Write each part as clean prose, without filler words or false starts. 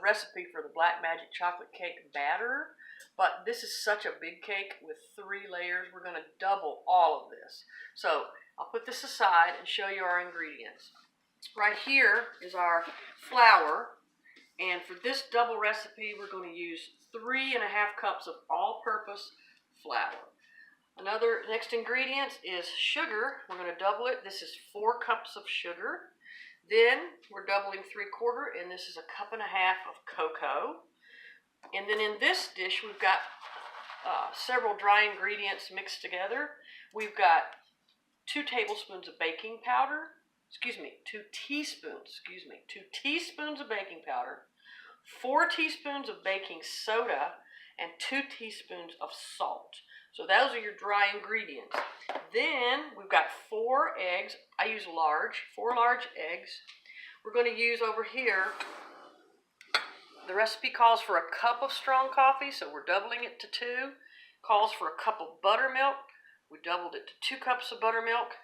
recipe for the Black Magic chocolate cake batter, but this is such a big cake with 3 layers. We're going to double all of this. So I'll put this aside and show you our ingredients. Right here is our flour, and for this double recipe, we're going to use 3.5 cups of all-purpose flour. Next ingredient is sugar. We're going to double it. This is 4 cups of sugar. Then we're doubling 3/4, and this is 1.5 cups of cocoa. And then in this dish, we've got several dry ingredients mixed together. We've got 2 tablespoons of baking powder. 2 teaspoons of baking powder, 4 teaspoons of baking soda, and 2 teaspoons of salt. So those are your dry ingredients. Then we've got 4 eggs. I use 4 large eggs. We're going to use over here, the recipe calls for 1 cup of strong coffee, so we're doubling it to 2. Calls for 1 cup of buttermilk. We doubled it to 2 cups of buttermilk.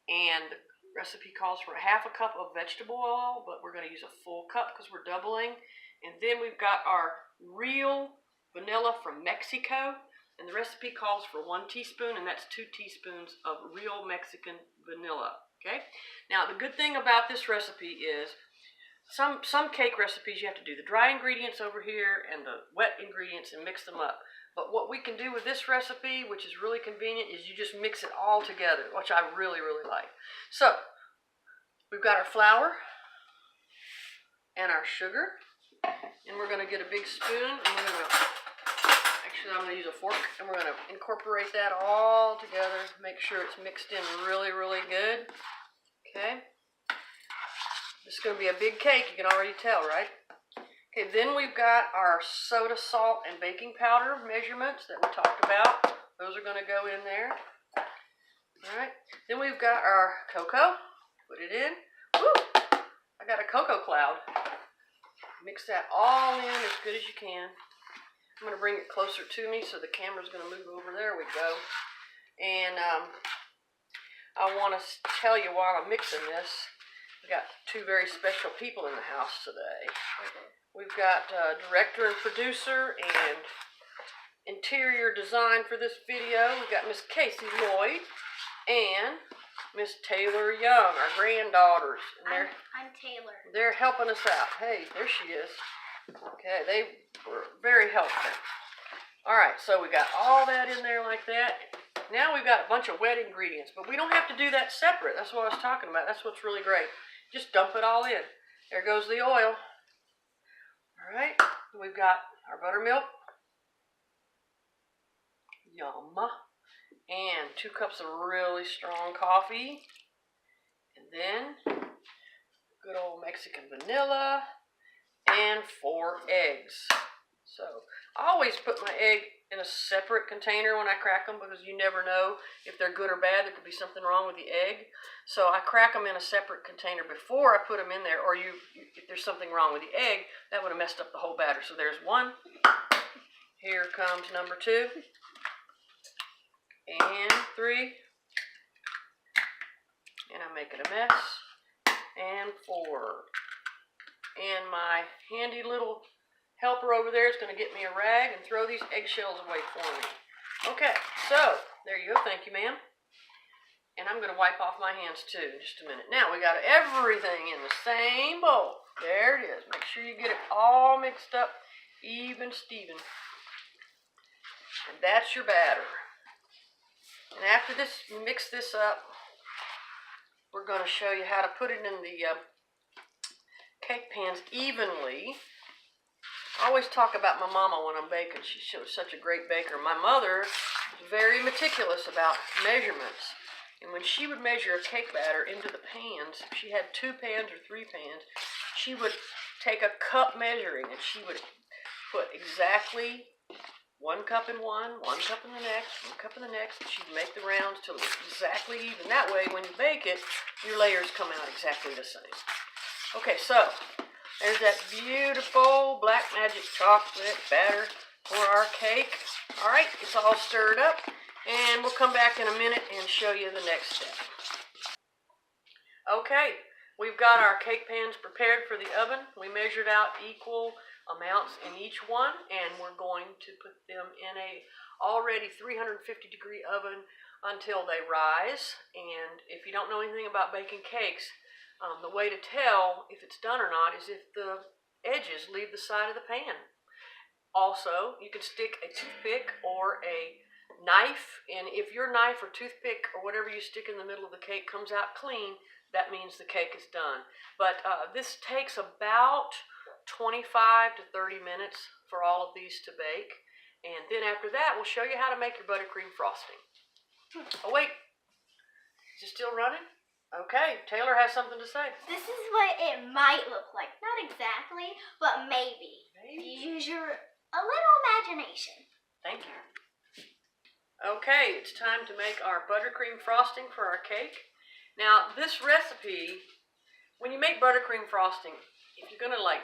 And the recipe calls for 1/2 cup of vegetable oil, but we're going to use a full cup because we're doubling. And then we've got our real vanilla from Mexico. And the recipe calls for 1 teaspoon, and that's 2 teaspoons of real Mexican vanilla. Okay? Now, the good thing about this recipe is some cake recipes you have to do the dry ingredients over here and the wet ingredients and mix them up. But what we can do with this recipe, which is really convenient, is you just mix it all together, which I really, really like. So, we've got our flour and our sugar, and we're going to get a big spoon, and we're going to, I'm going to use a fork, and we're going to incorporate that all together, make sure it's mixed in really, really good. Okay? This is going to be a big cake, you can already tell, right? Okay, then we've got our soda, salt, and baking powder measurements that we talked about. Those are going to go in there. All right. Then we've got our cocoa. Put it in. Woo! I got a cocoa cloud. Mix that all in as good as you can. I'm going to bring it closer to me so the camera's going to move over. There we go. And I want to tell you while I'm mixing this, we got 2 very special people in the house today. We've got director and producer and interior design for this video. We've got Miss Casey Lloyd and Miss Taylor Young, our granddaughters. And I'm Taylor. They're helping us out. Hey, there she is. Okay, they were very helpful. All right, so we got all that in there like that. Now we've got a bunch of wet ingredients, but we don't have to do that separate. That's what I was talking about. That's what's really great. Just dump it all in. There goes the oil. All right, we've got our buttermilk. Yum. And 2 cups of really strong coffee. And then good old Mexican vanilla. And 4 eggs. So I always put my egg in a separate container when I crack them because you never know if they're good or bad. There could be something wrong with the egg. So I crack them in a separate container before I put them in there, or if there's something wrong with the egg, that would have messed up the whole batter. So there's 1. Here comes number 2. And 3. And I'm making a mess. And 4. And my handy little helper over there is going to get me a rag and throw these eggshells away for me. Okay, so there you go. Thank you, ma'am. And I'm going to wipe off my hands too in just a minute. Now we got everything in the same bowl. There it is. Make sure you get it all mixed up, even Steven. And that's your batter. And after this, mix this up, we're going to show you how to put it in the cake pans evenly. I always talk about my mama when I'm baking. She was such a great baker. My mother was very meticulous about measurements. And when she would measure a cake batter into the pans, if she had 2 pans or 3 pans, she would take a cup measuring and she would put exactly 1 cup in one, 1 cup in the next, 1 cup in the next. And she'd make the rounds till it was exactly even. That way, when you bake it, your layers come out exactly the same. Okay, so there's that beautiful Black Magic chocolate batter for our cake. All right, it's all stirred up, and we'll come back in a minute and show you the next step. Okay, We've got our cake pans prepared for the oven. We measured out equal amounts in each one, and we're going to put them in a already 350-degree oven until they rise. And if you don't know anything about baking cakes, the way to tell if it's done or not is if the edges leave the side of the pan. Also, you can stick a toothpick or a knife, and if your knife or toothpick or whatever you stick in the middle of the cake comes out clean, that means the cake is done. But this takes about 25 to 30 minutes for all of these to bake. And then after that, we'll show you how to make your buttercream frosting. Oh wait, is it still running? Okay, Taylor has something to say. This is what it might look like. Not exactly, but maybe. Use a little imagination. Thank you. Okay, it's time to make our buttercream frosting for our cake. Now, this recipe, when you make buttercream frosting, if you're gonna like